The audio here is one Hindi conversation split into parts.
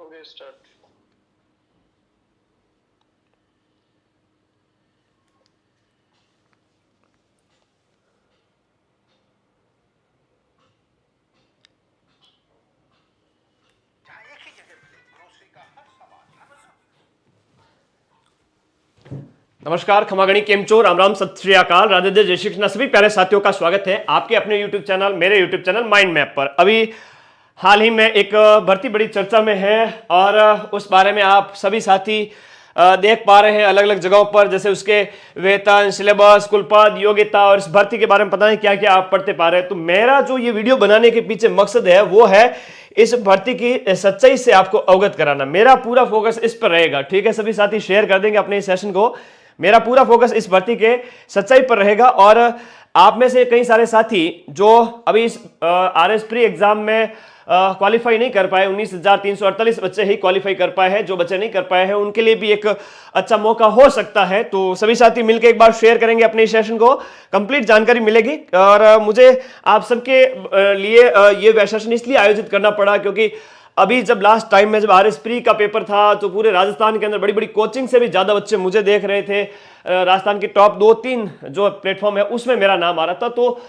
होंगे स्टार्ट। नमस्कार, खमागणी केमचो, राम राम, सत श्री अकाल, राधे जय श्री कृष्ण। सभी प्यारे साथियों का स्वागत है आपके अपने YouTube चैनल, मेरे YouTube चैनल माइंड मैप पर। अभी हाल ही में एक भर्ती बड़ी चर्चा में है और उस बारे में आप सभी साथी देख पा रहे हैं अलग अलग जगहों पर, जैसे उसके वेतन, सिलेबस, कुलपद, योग्यता और इस भर्ती के बारे में पता नहीं क्या क्या आप पढ़ते पा रहे हैं। तो मेरा जो ये वीडियो बनाने के पीछे मकसद है वो है इस भर्ती की सच्चाई से आपको अवगत कराना। मेरा पूरा फोकस इस पर रहेगा, ठीक है। सभी साथी शेयर कर देंगे अपने इस सेशन को। मेरा पूरा फोकस इस भर्ती के सच्चाई पर रहेगा और आप में से कई सारे साथी जो अभी इस RS प्री एग्जाम में क्वालिफाई नहीं कर पाए, 19,348 बच्चे ही क्वालिफाई कर पाए हैं। जो बच्चे नहीं कर पाए हैं उनके लिए भी एक अच्छा मौका हो सकता है। तो सभी साथी मिलकर एक बार शेयर करेंगे अपने सेशन को, कंप्लीट जानकारी मिलेगी। और मुझे आप सबके लिए ये सेशन इसलिए आयोजित करना पड़ा क्योंकि अभी जब लास्ट टाइम में जब RS प्री का पेपर था तो पूरे राजस्थान के अंदर बड़ी बड़ी कोचिंग से भी ज्यादा बच्चे मुझे देख रहे थे। राजस्थान के टॉप 2-3 जो प्लेटफॉर्म है उसमें मेरा नाम आ रहा था। तो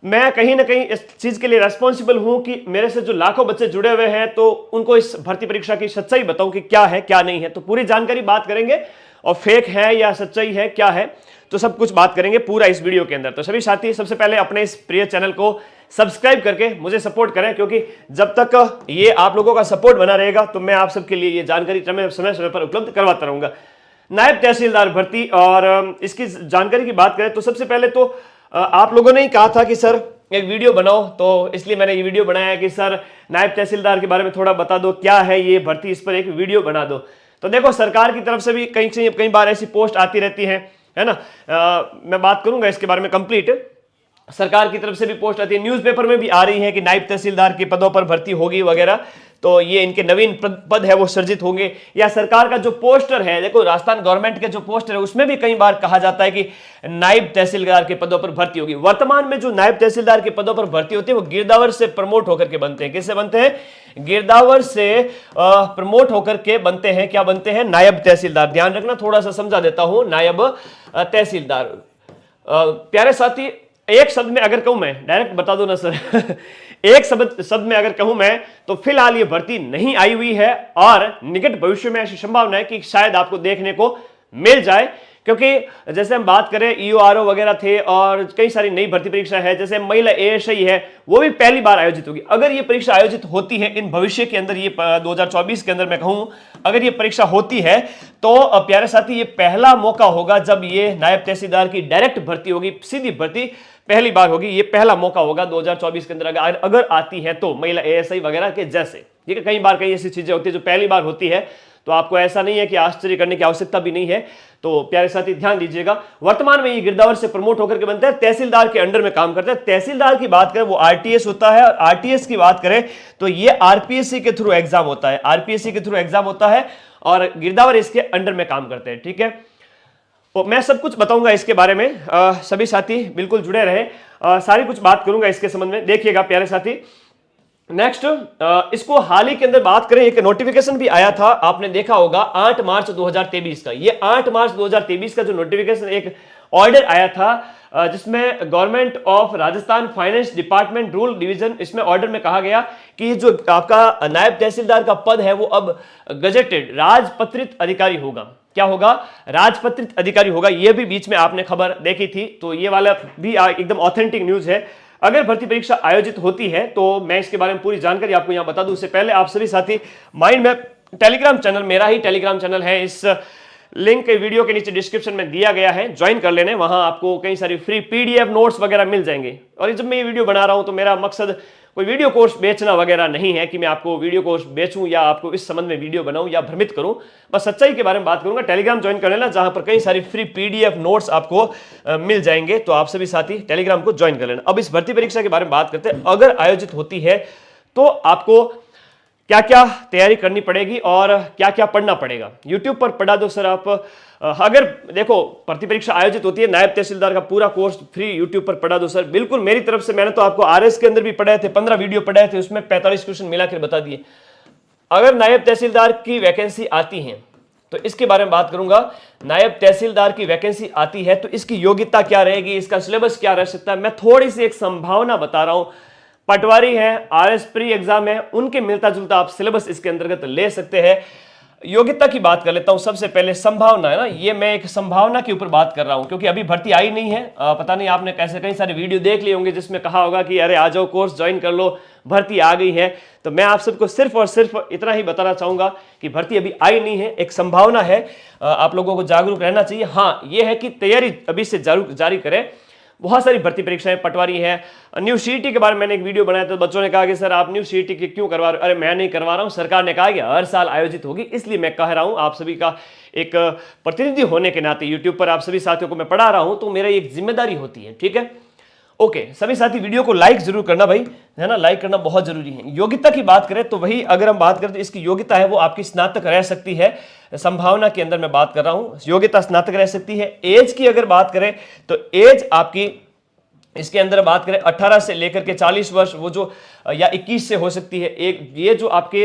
मैं कहीं ना कहीं इस चीज के लिए रेस्पॉन्सिबल हूं कि मेरे से जो लाखों बच्चे जुड़े हुए हैं तो उनको इस भर्ती परीक्षा की सच्चाई बताऊं कि क्या है क्या नहीं है। तो पूरी जानकारी बात करेंगे और फेक है या सच्चाई है क्या है, तो सब कुछ बात करेंगे पूरा इस वीडियो के अंदर। तो सभी साथी सबसे पहले अपने इस प्रिय चैनल को सब्सक्राइब करके मुझे सपोर्ट करें, क्योंकि जब तक ये आप लोगों का सपोर्ट बना रहेगा तो मैं आप सबके लिए ये जानकारी समय समय पर उपलब्ध करवाता रहूंगा। नायब तहसीलदार भर्ती और इसकी जानकारी की बात करें तो सबसे पहले तो आप लोगों ने ही कहा था कि सर एक वीडियो बनाओ, तो इसलिए मैंने ये वीडियो बनाया कि सर नायब तहसीलदार के बारे में थोड़ा बता दो, क्या है ये भर्ती, इस पर एक वीडियो बना दो। तो देखो, सरकार की तरफ से भी कई बार ऐसी पोस्ट आती रहती है ना। मैं बात करूंगा इसके बारे में कंप्लीट। सरकार की तरफ से भी पोस्ट आती है, न्यूज़पेपर में भी आ रही है कि नायब तहसीलदार के पदों पर भर्ती होगी वगैरह। तो ये इनके नवीन पद है वो सृजित होंगे, या सरकार का जो पोस्टर है, देखो राजस्थान गवर्नमेंट के जो पोस्टर है उसमें भी कई बार कहा जाता है कि नायब तहसीलदार के पदों पर भर्ती होगी। वर्तमान में जो नायब तहसीलदार के पदों पर भर्ती होती है वो गिरदावर से प्रमोट होकर के बनते हैं। किससे बनते हैं? गिरदावर से प्रमोट होकर के बनते हैं। क्या बनते हैं? नायब तहसीलदार। ध्यान रखना, थोड़ा सा समझा देता हूं। नायब तहसीलदार प्यारे साथी, एक शब्द में अगर कहूं, मैं डायरेक्ट बता दो ना सर एक शब्द में अगर कहूं मैं, तो फिलहाल ये भर्ती नहीं आई हुई है और निकट भविष्य में ऐसी संभावना है कि शायद आपको देखने को मिल जाए। क्योंकि जैसे हम बात करें EORO वगैरह थे और कई सारी नई भर्ती परीक्षा है, जैसे महिला ASI है, वो भी पहली बार आयोजित होगी। अगर ये परीक्षा आयोजित होती है इन भविष्य के अंदर, ये 2024 के अंदर मैं कहूं अगर ये परीक्षा होती है तो प्यारे साथी ये पहला मौका होगा जब ये नायब तहसीलदार की डायरेक्ट भर्ती होगी, सीधी भर्ती पहली बार होगी। ये पहला मौका होगा 2024 के अंदर अगर आती है तो, महिला ASI वगैरह के जैसे। ठीक है, कई बार कई ऐसी चीजें होती है जो पहली बार होती है, तो आपको ऐसा नहीं है कि आश्चर्य करने की आवश्यकता भी नहीं है। तो प्यारे साथी ध्यान दीजिएगा, वर्तमान में ये गिरदावर से प्रमोट होकर के बनते हैं, तहसीलदार के अंडर में काम करते हैं। तहसीलदार की बात करें वो RTS होता है, और RTS की बात करें तो ये RPSC के थ्रू एग्जाम होता है। RPSC के थ्रू एग्जाम होता है और गिरदावर इसके अंडर में काम करते हैं। ठीक है, तो मैं सब कुछ बताऊंगा इसके बारे में, सभी साथी बिल्कुल जुड़े रहे। सारी कुछ बात करूंगा इसके संबंध में। देखिएगा प्यारे साथी, नेक्स्ट इसको हाल ही के अंदर बात करें, एक नोटिफिकेशन भी आया था, आपने देखा होगा 8 मार्च 2023 का। ये 8 मार्च 2023 का जो नोटिफिकेशन, एक ऑर्डर आया था जिसमें government of Rajasthan finance department rule division, इसमें ऑर्डर में कहा गया कि जो आपका नायब तहसीलदार का पद है वो अब गजेटेड राजपत्रित अधिकारी होगा। क्या होगा? राजपत्रित अधिकारी होगा। ये भी बीच में आपने खबर देखी थी, तो ये वाला भी एकदम ऑथेंटिक न्यूज है। अगर भर्ती परीक्षा आयोजित होती है तो मैं इसके बारे में पूरी जानकारी आपको यहां बता दूं। उससे पहले आप सभी साथी माइंड मैप टेलीग्राम चैनल, मेरा ही टेलीग्राम चैनल है, इस लिंक वीडियो के नीचे डिस्क्रिप्शन में दिया गया है, ज्वाइन कर लेने। वहां आपको कई सारी फ्री PDF नोट्स वगैरह मिल जाएंगे। और जब मैं ये वीडियो बना रहा हूं तो मेरा मकसद कोई वीडियो कोर्स बेचना वगैरह नहीं है कि मैं आपको वीडियो कोर्स बेचूं या आपको इस संबंध में वीडियो बनाऊं या भ्रमित करूं। बस सच्चाई के बारे में बात करूंगा। टेलीग्राम ज्वाइन कर लेना, जहां पर कई सारी फ्री PDF नोट्स आपको मिल जाएंगे। तो आप सभी साथी टेलीग्राम को ज्वाइन कर लेना। अब इस भर्ती परीक्षा के बारे में बात करते हैं। अगर आयोजित होती है तो आपको क्या क्या तैयारी करनी पड़ेगी और क्या क्या पढ़ना पड़ेगा। YouTube पर पढ़ा दो सर आप। अगर देखो भर्ती परीक्षा आयोजित होती है, नायब तहसीलदार का पूरा कोर्स फ्री YouTube पर पढ़ा दो सर। बिल्कुल मेरी तरफ से, मैंने तो आपको RS के अंदर भी पढ़ाए थे, 15 वीडियो पढ़ाए थे, उसमें 45 क्वेश्चन मिला कर बता दिए। अगर नायब तहसीलदार की वैकेंसी आती है तो इसके बारे में बात करूंगा। नायब तहसीलदार की वैकेंसी आती है तो इसकी योग्यता क्या रहेगी, इसका सिलेबस क्या रह सकता है, मैं थोड़ी सी एक संभावना बता रहा हूं। पटवारी है, आरएस प्री एग्जाम है, उनके मिलता जुलता आप सिलेबस इसके अंतर्गत ले सकते हैं। योग्यता की बात कर लेता हूं। सबसे पहले संभावना है ना, ये मैं एक संभावना के ऊपर बात कर रहा हूं क्योंकि अभी भर्ती आई नहीं है। पता नहीं आपने कैसे कई सारे वीडियो देख लिए होंगे जिसमें कहा होगा कि अरे आ जाओ, कोर्स ज्वाइन कर लो, भर्ती आ गई है। तो मैं आप सबको सिर्फ और सिर्फ इतना ही बताना चाहूंगा कि भर्ती अभी आई नहीं है, एक संभावना है। आप लोगों को जागरूक रहना चाहिए। हाँ, यह है कि तैयारी अभी से जारी करें। बहुत सारी भर्ती परीक्षाएं, पटवारी है, न्यू सीईटी के बारे में मैंने एक वीडियो बनाया था। बच्चों ने कहा कि सर आप न्यू सीईटी की क्यों करवा रहे हो? अरे मैं नहीं करवा रहा हूं, सरकार ने कहा कि हर साल आयोजित होगी, इसलिए मैं कह रहा हूं। आप सभी का एक प्रतिनिधि होने के नाते यूट्यूब पर आप सभी साथियों को मैं पढ़ा रहा हूं, तो मेरा एक जिम्मेदारी होती है। ठीक है, ओके। सभी साथी वीडियो को लाइक जरूर करना भाई, है ना, लाइक करना बहुत जरूरी है। योग्यता की बात करें तो वही, अगर हम बात करें तो इसकी योग्यता है वो आपकी स्नातक रह सकती है। संभावना के अंदर मैं बात कर रहा हूं, योग्यता स्नातक रह सकती है। एज की अगर बात करें तो एज आपकी इसके अंदर बात करें 18 से लेकर के 40 वर्ष, वो जो या 21 से हो सकती है। एक ये जो आपके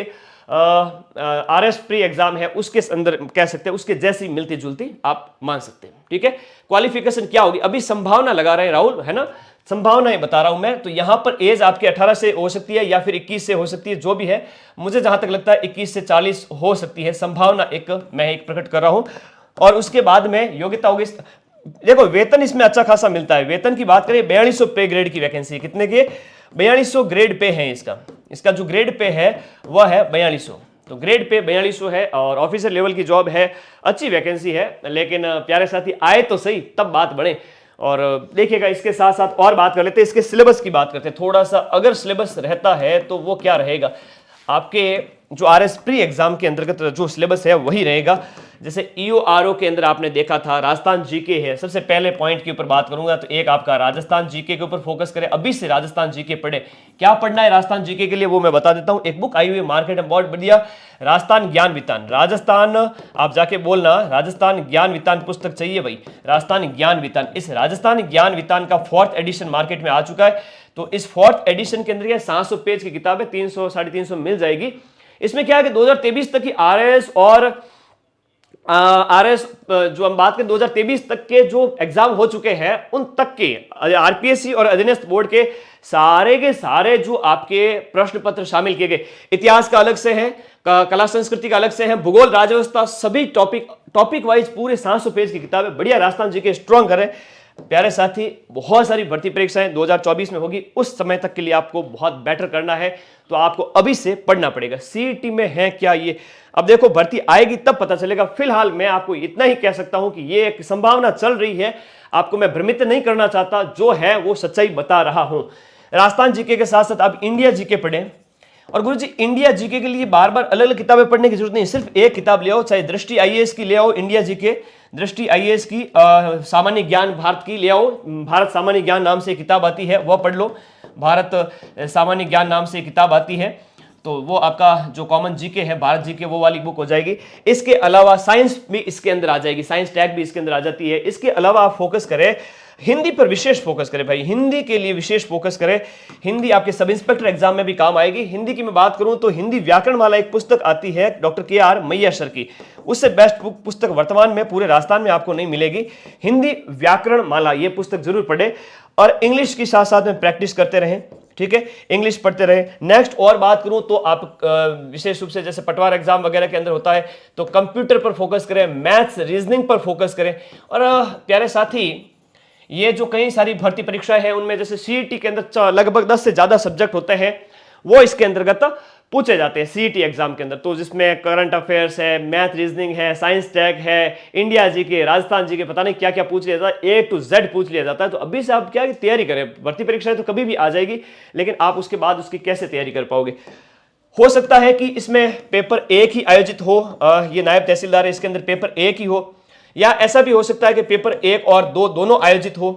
आरएस प्री एग्जाम है उसके अंदर कह सकते हैं, उसके जैसी मिलती जुलती आप मान सकते हैं। ठीक है, क्वालिफिकेशन क्या होगी अभी संभावना लगा रहे हैं राहुल, है ना, संभावना ही बता रहा हूं मैं। तो यहां पर एज आपकी 18 से हो सकती है या फिर 21 से हो सकती है, जो भी है। मुझे जहां तक लगता है 21 से 40 हो सकती है, संभावना मैं एक प्रकट कर रहा हूं। और उसके बाद में योग्यता होगी। देखो वेतन इसमें अच्छा खासा मिलता है। वेतन की बात करें 4200 पे ग्रेड की वैकेंसी, कितने के? 4200 ग्रेड पे है। इसका जो ग्रेड पे है वह है 4200। तो ग्रेड पे 4200 है और ऑफिसर लेवल की जॉब है। अच्छी वैकेंसी है, लेकिन प्यारे साथी आए तो सही तब बात बढ़े। और देखिएगा इसके साथ साथ और बात कर लेते हैं, इसके सिलेबस की बात करते हैं थोड़ा सा। अगर सिलेबस रहता है तो वो क्या रहेगा, आपके जो आरएस प्री एग्जाम के अंतर्गत जो सिलेबस है वही रहेगा। जैसे ईओआरओ के अंदर आपने देखा था राजस्थान जीके है। सबसे पहले पॉइंट के ऊपर बात करूंगा तो एक आपका राजस्थान जीके के ऊपर फोकस करें। अभी से राजस्थान जीके पढ़े। क्या पढ़ना है राजस्थान जीके के लिए वो मैं बता देता हूं। एक बुक आई हुई है मार्केट में बहुत बढ़िया, राजस्थान ज्ञान वितान। राजस्थान आप जाके बोलना राजस्थान ज्ञान वितान पुस्तक चाहिए भाई, राजस्थान ज्ञान वितान। इस राजस्थान ज्ञान वितान का 4th एडिशन मार्केट में आ चुका है। तो इस 4th एडिशन के अंदर 700 पेज की किताब है, 300 350 मिल जाएगी। इसमें क्या है कि 2023 तक की आरएस और आरएस जो हम बात करें 2023 तक के जो एग्जाम हो चुके हैं उन तक के आरपीएससी और अधीनस्थ बोर्ड के सारे जो आपके प्रश्न पत्र शामिल किए गए। इतिहास का अलग से है, कला संस्कृति का अलग से है, भूगोल राजव्यवस्था, सभी टॉपिक वाइज पूरे 700 पेज की किताब है। बढ़िया राजस्थान जी के स्ट्रॉन्ग करें प्यारे साथी। बहुत सारी भर्ती परीक्षाएं 2024 में होगी, उस समय तक के लिए आपको बहुत बेटर करना है, तो आपको अभी से पढ़ना पड़ेगा। सीईटी में है क्या ये, अब देखो भर्ती आएगी तब पता चलेगा। फिलहाल मैं आपको इतना ही कह सकता हूं कि ये एक संभावना चल रही है, आपको मैं भ्रमित नहीं करना चाहता, जो है वो सच्चाई बता रहा हूं। राजस्थान जीके के साथ साथ आप इंडिया जीके पढ़ें। और गुरुजी इंडिया जीके के लिए बार बार अलग अलग किताबें पढ़ने की जरूरत नहीं, सिर्फ एक किताब ले आओ, चाहे दृष्टि आईएएस की ले आओ, इंडिया जीके दृष्टि आईएएस की, सामान्य ज्ञान भारत की ले आओ। भारत सामान्य ज्ञान नाम से किताब आती है वह पढ़ लो। भारत सामान्य ज्ञान नाम से किताब आती है, तो वो आपका जो कॉमन जीके है भारत जीके वो वाली बुक हो जाएगी। इसके अलावा साइंस भी इसके अंदर आ जाएगी, साइंस टैग भी इसके अंदर आ जाती है। इसके अलावा आप फोकस करें हिंदी पर, विशेष फोकस करें भाई, हिंदी के लिए विशेष फोकस करें। हिंदी आपके सब इंस्पेक्टर एग्जाम में भी काम आएगी। हिंदी की मैं बात करूं तो हिंदी व्याकरण माला एक पुस्तक आती है डॉक्टर के.आर. मैया सर की, उससे बेस्ट पुस्तक वर्तमान में पूरे राजस्थान में आपको नहीं मिलेगी। हिंदी व्याकरण माला ये पुस्तक जरूर पढ़े और इंग्लिश की साथ साथ में प्रैक्टिस करते रहें। ठीक है, इंग्लिश पढ़ते रहे। नेक्स्ट और बात करूं तो आप विशेष रूप से जैसे पटवार एग्जाम वगैरह के अंदर होता है तो कंप्यूटर पर फोकस करें, मैथ्स रीजनिंग पर फोकस करें। और प्यारे साथी ये जो कई सारी भर्ती परीक्षाएं हैं उनमें जैसे सीईटी के अंदर लगभग 10 से ज्यादा सब्जेक्ट होते हैं, वो इसके अंतर्गत पूछे जाते हैं सीईटी एग्जाम के अंदर। तो जिसमें करंट अफेयर्स है, मैथ रीजनिंग है, साइंस टैग है, इंडिया जी के, राजस्थान जी के, पता नहीं क्या क्या पूछ लिया जाता है, A to Z पूछ लिया जाता है। तो अभी से आप क्या तैयारी करें, भर्ती परीक्षाएं तो कभी भी आ जाएगी, लेकिन आप उसके बाद उसकी कैसे तैयारी कर पाओगे। हो सकता है कि इसमें पेपर एक ही आयोजित हो, ये नायब तहसीलदार है, इसके अंदर पेपर एक ही हो, या ऐसा भी हो सकता है कि पेपर 1 और 2 दोनों आयोजित हो।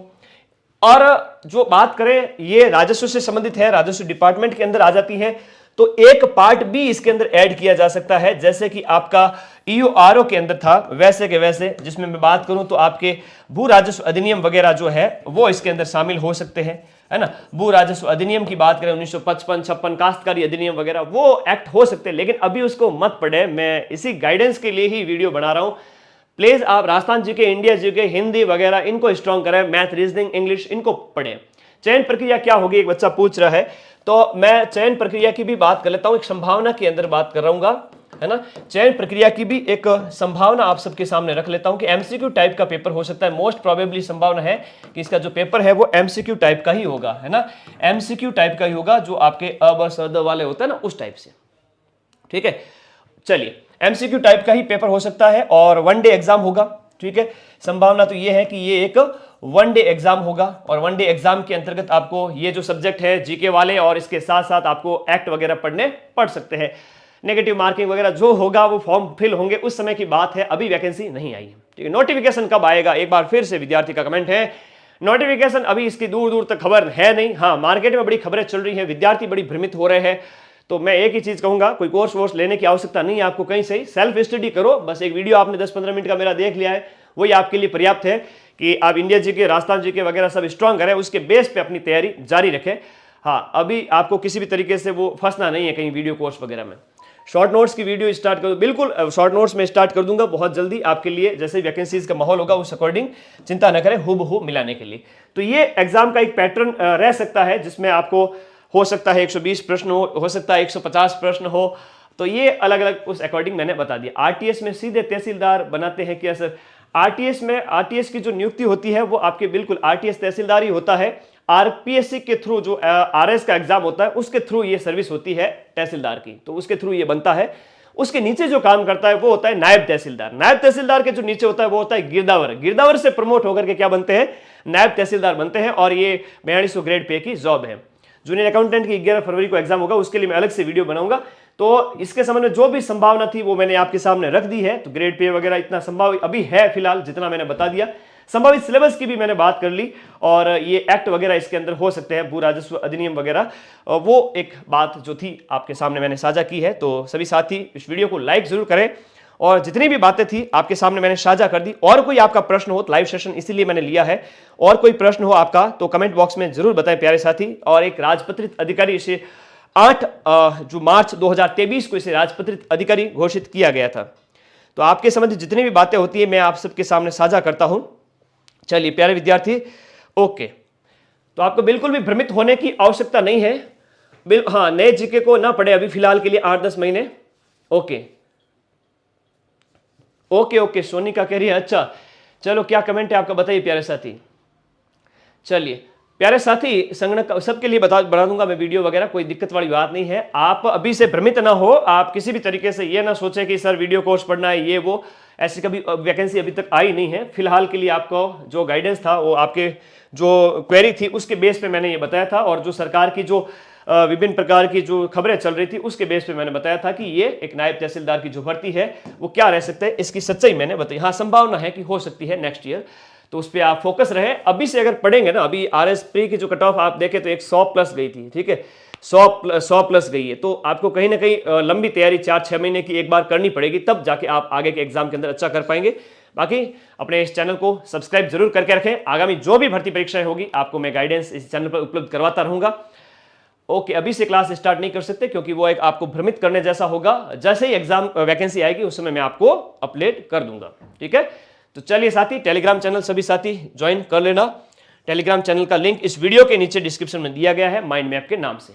और जो बात करें ये राजस्व से संबंधित है, राजस्व डिपार्टमेंट के अंदर आ जाती है, तो एक पार्ट भी इसके अंदर ऐड किया जा सकता है, जैसे कि आपका ईओआरओ के अंदर था वैसे के वैसे। जिसमें मैं बात करूं तो आपके भू राजस्व अधिनियम वगैरह जो है वो इसके अंदर शामिल हो सकते हैं। है ना। भू राजस्व अधिनियम की बात करें 1955-56 काश्तकारी अधिनियम वगैरह, वो एक्ट हो सकते हैं, लेकिन अभी उसको मत पढ़े। मैं इसी गाइडेंस के लिए ही वीडियो बना रहा हूं। प्लीज आप Rajasthan GK, India GK, Hindi वगैरह इनको स्ट्रॉन्ग करें, मैथ, रीजनिंग, इंग्लिश इनको पढ़ें। चयन प्रक्रिया क्या होगी, एक बच्चा पूछ रहा है, तो मैं चयन प्रक्रिया की भी बात कर लेता हूं, एक संभावना के अंदर बात कर रहा हूँ, है ना। चयन प्रक्रिया की भी एक संभावना आप सबके सामने रख लेता हूं कि एमसीक्यू टाइप का पेपर हो सकता है। मोस्ट प्रोबेबली संभावना है कि इसका जो पेपर है वो एमसीक्यू टाइप का ही होगा, है ना। एमसीक्यू टाइप का ही होगा, जो आपके अब सद वाले होते हैं ना, उस टाइप से, ठीक है। चलिए, एमसीक्यू टाइप का ही पेपर हो सकता है और वन डे एग्जाम होगा, ठीक है। संभावना तो ये है कि ये एक वन डे एग्जाम होगा और वन डे एग्जाम के अंतर्गत आपको ये जो सब्जेक्ट है जीके वाले और इसके साथ साथ आपको एक्ट वगैरह पढ़ सकते हैं। नेगेटिव मार्किंग वगैरह जो होगा वो फॉर्म फिल होंगे, उस समय की बात है, अभी वैकेंसी नहीं आई है, ठीक है। नोटिफिकेशन कब आएगा, एक बार फिर से विद्यार्थी का कमेंट है, नोटिफिकेशन अभी इसकी दूर दूर तक खबर है नहीं। हाँ, मार्केट में बड़ी खबरें चल रही हैं, विद्यार्थी बड़ी भ्रमित हो रहे हैं, तो मैं एक ही चीज कहूंगा, कोई कोर्स वोर्स लेने की आवश्यकता नहीं है आपको, कहीं से सेल्फ स्टडी करो। बस एक वीडियो आपने 10-15 मिनट का मेरा देख लिया है, वही आपके लिए पर्याप्त है कि आप इंडिया जीके, राजस्थान जीके वगैरह सब स्ट्रांग करें, उसके बेस पे अपनी तैयारी जारी रखें। हाँ, अभी आपको किसी भी तरीके से वो फंसना नहीं है कहीं वीडियो कोर्स वगैरह में। शॉर्ट नोट्स की वीडियो स्टार्ट कर दो, बिल्कुल शॉर्ट नोट्स में स्टार्ट कर दूंगा बहुत जल्दी आपके लिए, जैसे वैकेंसीज का माहौल होगा उस अकॉर्डिंग, चिंता न करें, हूबहू मिलाने के लिए। तो ये एग्जाम का एक पैटर्न रह सकता है, जिसमें आपको हो सकता है 120 प्रश्न हो सकता है 150 प्रश्न हो, तो ये अलग अलग उस अकॉर्डिंग मैंने बता दिया। आरटीएस में सीधे तहसीलदार बनाते हैं क्या सर? आरटीएस में आरटीएस की जो नियुक्ति होती है वो आपके बिल्कुल आरटीएस तहसीलदार ही होता है। आरपीएससी के थ्रू जो आरएस का एग्जाम होता है उसके थ्रू ये सर्विस होती है तहसीलदार की, तो उसके थ्रू ये बनता है। उसके नीचे जो काम करता है वो होता है नायब तहसीलदार। नायब तहसीलदार के जो नीचे होता है वो होता है गिरदावर। गिरदावर से प्रमोट होकर के क्या बनते हैं? नायब तहसीलदार बनते हैं, और ये 4200 ग्रेड पे की जॉब है। जूनियर अकाउंटेंट की 11 फरवरी को एग्जाम होगा, उसके लिए मैं अलग से वीडियो बनाऊंगा। तो इसके संबंध में जो भी संभावना थी वो मैंने आपके सामने रख दी है। तो ग्रेड पे वगैरह इतना संभाव अभी है फिलहाल, जितना मैंने बता दिया। संभावित सिलेबस की भी मैंने बात कर ली, और ये एक्ट वगैरह इसके अंदर हो सकते हैं, भू राजस्व अधिनियम वगैरह, वो एक बात जो थी आपके सामने मैंने साझा की है। तो सभी साथी इस वीडियो को लाइक जरूर करें, और जितनी भी बातें थी आपके सामने मैंने साझा कर दी। और कोई आपका प्रश्न हो तो लाइव सेशन इसीलिए मैंने लिया है, और कोई प्रश्न हो आपका तो कमेंट बॉक्स में जरूर बताएं प्यारे साथी। और एक राजपत्रित अधिकारी, इसे 8 जो मार्च 2023 को इसे राजपत्रित अधिकारी घोषित किया गया था। तो आपके संबंधित जितनी भी बातें होती है मैं आप सबके सामने साझा करता हूं। चलिए प्यारे विद्यार्थी, ओके, तो आपको बिल्कुल भी भ्रमित होने की आवश्यकता नहीं है। हाँ, नए जीके को ना पढ़े अभी फिलहाल के लिए 8-10 महीने। ओके ओके ओके, सोनिका कह रही है, अच्छा चलो क्या कमेंट है आपका बताइए प्यारे साथी। चलिए प्यारे साथी, संगणक सबके लिए बना दूंगा मैं वीडियो वगैरह, कोई दिक्कत वाली बात नहीं है। आप अभी से भ्रमित ना हो, आप किसी भी तरीके से ये ना सोचे कि सर वीडियो कोर्स पढ़ना है ये वो, ऐसी कभी वैकेंसी अभी तक आई नहीं है। फिलहाल के लिए आपको जो गाइडेंस था वो आपके जो क्वेरी थी उसके बेस पे मैंने ये बताया था, और जो सरकार की जो विभिन्न प्रकार की जो खबरें चल रही थी उसके बेस पे मैंने बताया था कि ये एक नायब तहसीलदार की जो भर्ती है वो क्या रह सकता है, इसकी सच्चाई मैंने बताई। हाँ, संभावना है कि हो सकती है नेक्स्ट ईयर, तो उस पर आप फोकस रहे। अभी से अगर पढ़ेंगे ना, अभी आरएस प्री की जो कट ऑफ आप देखें तो एक 100 प्लस गई थी, ठीक है, 100 प्लस गई है। तो आपको कहीं ना कहीं लंबी तैयारी 4-6 महीने की एक बार करनी पड़ेगी, तब जाके आप आगे के एग्जाम के अंदर अच्छा कर पाएंगे। बाकी अपने इस चैनल को सब्सक्राइब जरूर करके रखें, आगामी जो भी भर्ती परीक्षाएं होगी आपको मैं गाइडेंस इस चैनल पर उपलब्ध करवाता रहूंगा। ओके, अभी से क्लास स्टार्ट नहीं कर सकते क्योंकि वो एक आपको भ्रमित करने जैसा होगा। जैसे ही एग्जाम वैकेंसी आएगी उस समय मैं आपको अपडेट कर दूंगा, ठीक है। तो चलिए साथी, टेलीग्राम चैनल सभी साथी ज्वाइन कर लेना। टेलीग्राम चैनल का लिंक इस वीडियो के नीचे डिस्क्रिप्शन में दिया गया है, माइंड मैप के नाम से।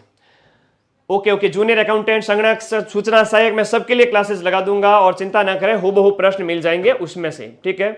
ओके ओके, जूनियर अकाउंटेंट, संगणक, सूचना सहायक, मैं सबके लिए क्लासेस लगा दूंगा, और चिंता ना करें, हूबहू प्रश्न मिल जाएंगे उसमें से, ठीक है।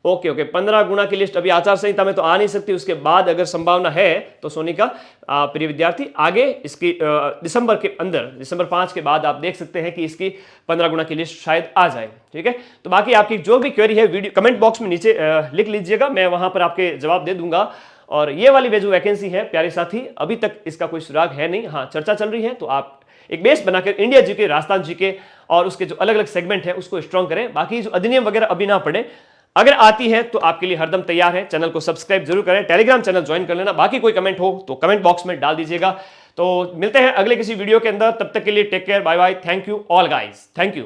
ओके ओके, 15 गुना की लिस्ट अभी आचार संहिता में तो आ नहीं सकती, उसके बाद अगर संभावना है तो सोनिका प्रिय विद्यार्थी आगे इसकी दिसंबर के अंदर, दिसंबर 5 के बाद आप देख सकते हैं कि इसकी 15 गुना की लिस्ट शायद आ जाए, ठीक है। तो बाकी आपकी जो भी क्वेरी है वीडियो कमेंट बॉक्स में नीचे लिख लीजिएगा, मैं वहां पर आपके जवाब दे दूंगा। और ये वाली जो वैकेंसी है प्यारे साथी, अभी तक इसका कोई सुराग है नहीं। हाँ, चर्चा चल रही है, तो आप एक बेस बनाकर इंडिया जीके, राजस्थान जीके और उसके जो अलग अलग सेगमेंट है उसको स्ट्रॉन्ग करें। बाकी जो अधिनियम वगैरह अभी ना पढ़े, अगर आती है तो आपके लिए हरदम तैयार है। चैनल को सब्सक्राइब जरूर करें, टेलीग्राम चैनल ज्वाइन कर लेना। बाकी कोई कमेंट हो तो कमेंट बॉक्स में डाल दीजिएगा। तो मिलते हैं अगले किसी वीडियो के अंदर, तब तक के लिए take care, bye bye, thank you all guys, thank you.